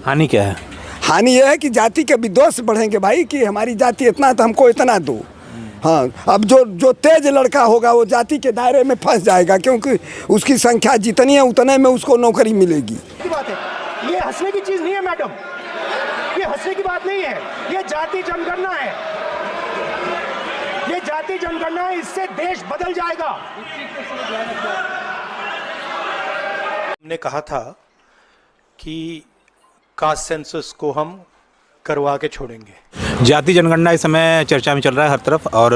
हानि क्या है? हानि यह है कि जाति के विद्वेष बढ़ेंगे भाई, कि हमारी जाति इतना तो हमको इतना दो। हाँ, अब जो तेज लड़का होगा वो जाति के दायरे में फंस जाएगा, क्योंकि उसकी संख्या जितनी है उतने में उसको नौकरी मिलेगी। बात है, ये हंसने की चीज नहीं है मैडम, ये हंसने की बात नहीं है, ये जाति जनगणना है, ये जाति जनगणना है, इससे देश बदल जाएगा। हमने कहा था कि कास्ट सेंसस को हम करवा के छोड़ेंगे। जाति जनगणना इस समय चर्चा में चल रहा है हर तरफ, और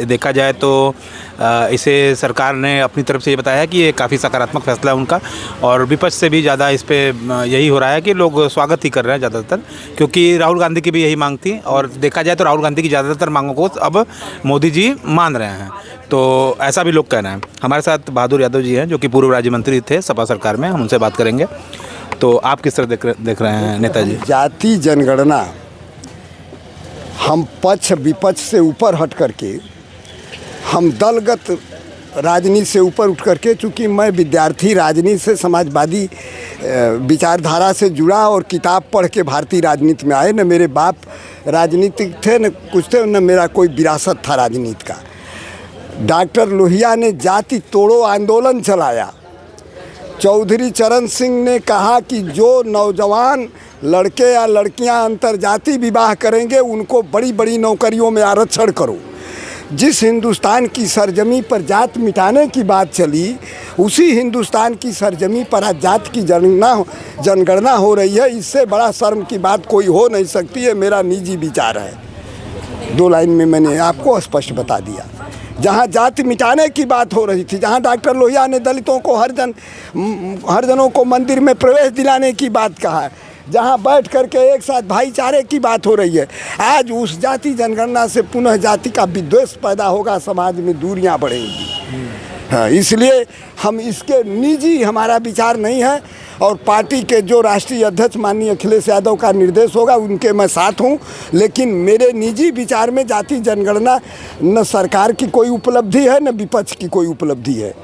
देखा जाए तो इसे सरकार ने अपनी तरफ से ये बताया है कि ये काफ़ी सकारात्मक फैसला है उनका, और विपक्ष से भी ज़्यादा इस पे यही हो रहा है कि लोग स्वागत ही कर रहे हैं ज़्यादातर, क्योंकि राहुल गांधी की भी यही मांग थी, और देखा जाए तो राहुल गांधी की ज़्यादातर मांगों को अब मोदी जी मान रहे हैं, तो ऐसा भी लोग कह रहे हैं। हमारे साथ बहादुर यादव जी हैं जो कि पूर्व राज्य मंत्री थे सपा सरकार में, हम उनसे बात करेंगे। तो आप किस तरह देख रहे हैं नेताजी? जाति जनगणना हम पक्ष विपक्ष से ऊपर हट करके, हम दलगत राजनीति से ऊपर उठ करके, चूँकि मैं विद्यार्थी राजनीति से समाजवादी विचारधारा से जुड़ा और किताब पढ़ के भारतीय राजनीति में आए। न मेरे बाप राजनीतिक थे, न कुछ थे, न मेरा कोई विरासत था राजनीति का। डॉक्टर लोहिया ने जाति तोड़ो आंदोलन चलाया। चौधरी चरण सिंह ने कहा कि जो नौजवान लड़के या लड़कियां अंतर्जातीय विवाह करेंगे उनको बड़ी बड़ी नौकरियों में आरक्षण करो। जिस हिंदुस्तान की सरजमी पर जात मिटाने की बात चली, उसी हिंदुस्तान की सरजमी पर आज जात की जनगणना हो रही है। इससे बड़ा शर्म की बात कोई हो नहीं सकती है। मेरा निजी विचार है, 2 लाइन में मैंने आपको स्पष्ट बता दिया। जहाँ जाति मिटाने की बात हो रही थी, जहाँ डॉक्टर लोहिया ने दलितों को हर जनों को मंदिर में प्रवेश दिलाने की बात कहा है, जहाँ बैठ करके एक साथ भाईचारे की बात हो रही है, आज उस जाति जनगणना से पुनः जाति का विद्वेष पैदा होगा, समाज में दूरियां बढ़ेंगी। हाँ, इसलिए हम इसके निजी हमारा विचार नहीं है, और पार्टी के जो राष्ट्रीय अध्यक्ष माननीय अखिलेश यादव का निर्देश होगा उनके मैं साथ हूँ, लेकिन मेरे निजी विचार में जाति जनगणना न सरकार की कोई उपलब्धि है न विपक्ष की कोई उपलब्धि है।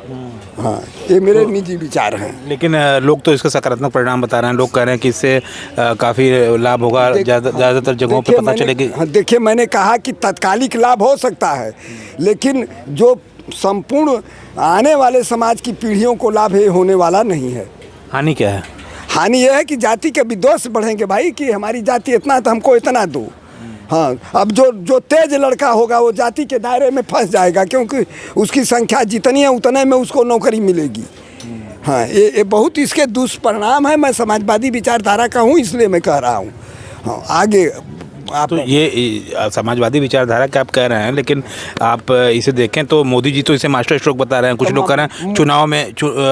हाँ, ये मेरे निजी विचार हैं। लेकिन लोग तो इसका सकारात्मक परिणाम बता रहे हैं। लोग कह रहे हैं कि इससे काफ़ी लाभ होगा, ज़्यादातर जगहों पे पता चलेगी। हाँ, देखिए, मैंने कहा कि तात्कालिक लाभ हो सकता है, लेकिन जो संपूर्ण आने वाले समाज की पीढ़ियों को लाभ होने वाला नहीं है। हानि क्या है? हानि यह है कि जाति के विद्वेष बढ़ेंगे भाई, कि हमारी जाति इतना तो हमको इतना दो। हाँ, अब जो तेज लड़का होगा वो जाति के दायरे में फंस जाएगा, क्योंकि उसकी संख्या जितनी है उतने में उसको नौकरी मिलेगी। हाँ, ये बहुत इसके दुष्परिणाम है। मैं समाजवादी विचारधारा का हूँ, इसलिए मैं कह रहा हूँ। हाँ, आगे आप तो ये समाजवादी विचारधारा के आप कह रहे हैं, लेकिन आप इसे देखें तो मोदी जी तो इसे मास्टर स्ट्रोक बता रहे हैं। कुछ लोग कह रहे हैं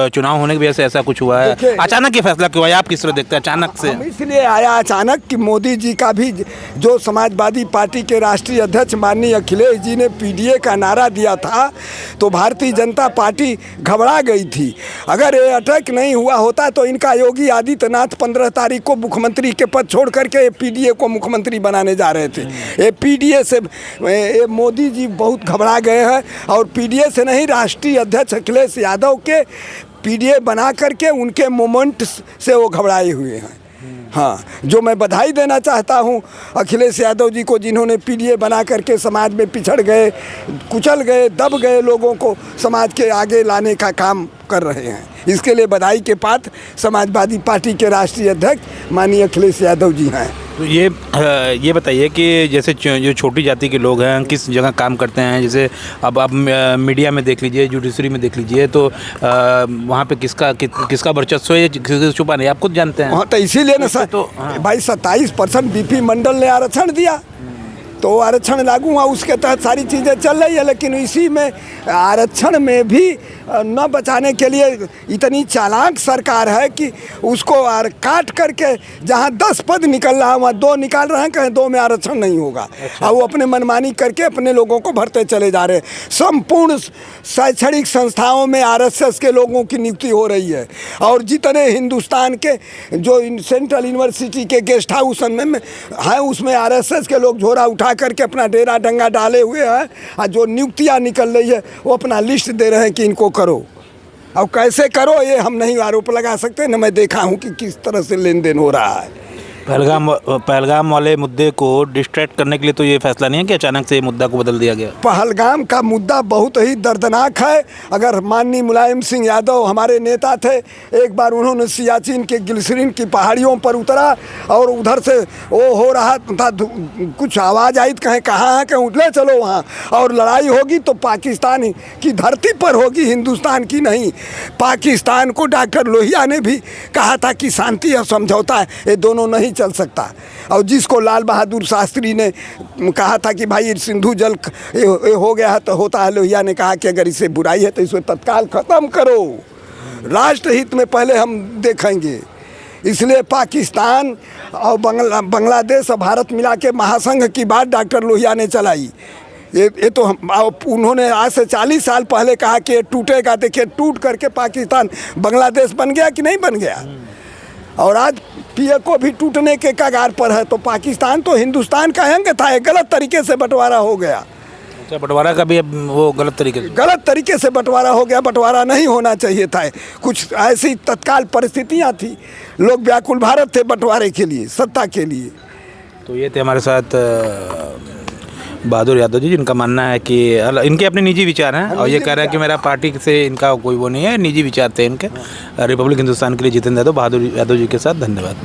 चुनाव होने की वजह से ऐसा कुछ हुआ है। अचानक ये फैसला क्यों आया? आप किस तरह देखते हैं अचानक से? इसलिए आया अचानक कि मोदी जी का भी, जो समाजवादी पार्टी के राष्ट्रीय अध्यक्ष माननीय अखिलेश जी ने पीडीए का नारा दिया था, तो भारतीय जनता पार्टी घबरा गई थी। अगर ये अटैक नहीं हुआ होता तो इनका योगी आदित्यनाथ 15 तारीख को मुख्यमंत्री के पद छोड़ करके पीडीए को मुख्यमंत्री बनाने जा रहे थे। ये पीडीए से मोदी जी बहुत घबरा गए हैं, और पीडीए से नहीं, राष्ट्रीय अध्यक्ष अखिलेश यादव के पीडीए बना करके उनके मोमेंट से वो घबराए हुए हैं। हाँ, जो मैं बधाई देना चाहता हूँ अखिलेश यादव जी को, जिन्होंने पीडीए बना करके समाज में पिछड़ गए, कुचल गए, दब गए लोगों को समाज के आगे लाने का काम कर रहे हैं। इसके लिए बधाई के पात्र समाजवादी पार्टी के राष्ट्रीय अध्यक्ष माननीय अखिलेश यादव जी हैं। तो ये बताइए कि जैसे जो छोटी जाति के लोग हैं किस जगह काम करते हैं, जैसे अब आप मीडिया में देख लीजिए, जुडिशरी में देख लीजिए, तो वहाँ पे किसका वर्चस्व है, किसी छुपा नहीं, आप खुद जानते हैं। हाँ, तो इसीलिए ना सर, तो भाई 27% बीपी मंडल ने आरक्षण दिया, तो आरक्षण लागू हुआ, उसके तहत सारी चीज़ें चल रही है। लेकिन इसी में आरक्षण में भी न बचाने के लिए इतनी चालाक सरकार है कि उसको काट करके जहाँ 10 पद निकल रहा है वहाँ 2 निकाल रहे हैं, कहीं 2 में आरक्षण नहीं होगा। अच्छा। और वो अपने मनमानी करके अपने लोगों को भरते चले जा रहे हैं। संपूर्ण शैक्षणिक संस्थाओं में आरएसएस के लोगों की नियुक्ति हो रही है, और जितने हिंदुस्तान के जो सेंट्रल यूनिवर्सिटी के गेस्ट हाउस में है उसमें आरएसएस के लोग झोरा उठा करके अपना डेरा डंगा डाले हुए हैं, और जो नियुक्तियाँ निकल रही है वो अपना लिस्ट दे रहे हैं कि इनको करो। अब कैसे करो ये हम नहीं आरोप लगा सकते, न मैं देखा हूँ कि किस तरह से लेन देन हो रहा है। पहलगाम वाले मुद्दे को डिस्ट्रैक्ट करने के लिए तो ये फैसला नहीं है कि अचानक से मुद्दा को बदल दिया गया। पहलगाम का मुद्दा बहुत ही दर्दनाक है। अगर माननीय मुलायम सिंह यादव हमारे नेता थे, एक बार उन्होंने सियाचिन के ग्लिसरीन की पहाड़ियों पर उतरा और उधर से वो हो रहा था, कुछ आवाज़ आई कहें कहाँ है, कहीं उठले चलो वहाँ, और लड़ाई होगी तो पाकिस्तान की धरती पर होगी, हिंदुस्तान की नहीं। पाकिस्तान को डॉक्टर लोहिया ने भी कहा था कि शांति और समझौता है, ये दोनों नहीं चल सकता। और जिसको लाल बहादुर शास्त्री ने कहा था कि भाई सिंधु जल ये हो गया है तो होता है, लोहिया ने कहा कि अगर इसे बुराई है तो इसे तत्काल ख़त्म करो, राष्ट्रहित में पहले हम देखेंगे। इसलिए पाकिस्तान और बांग्लादेश और भारत मिला के महासंघ की बात डॉक्टर लोहिया ने चलाई। ये तो उन्होंने आज से 40 साल पहले कहा कि टूटेगा, देखिए टूट करके पाकिस्तान बांग्लादेश बन गया कि नहीं बन गया, और आज पीए को भी टूटने के कगार पर है। तो पाकिस्तान तो हिंदुस्तान का अंग था, एक गलत तरीके से बंटवारा हो गया। अच्छा, बंटवारा का भी अब वो गलत तरीके से बंटवारा हो गया। बंटवारा नहीं होना चाहिए था, कुछ ऐसी तत्काल परिस्थितियाँ थी, लोग व्याकुल भारत थे बंटवारे के लिए, सत्ता के लिए। तो ये थे हमारे साथ बहादुर यादव जी, जिनका मानना है कि इनके अपने निजी विचार हैं और ये कह रहे हैं कि मेरा पार्टी से इनका कोई वो नहीं है, निजी विचार थे इनके। रिपब्लिक हिंदुस्तान के लिए जितेंद्र यादव, बहादुर यादव जी के साथ। धन्यवाद।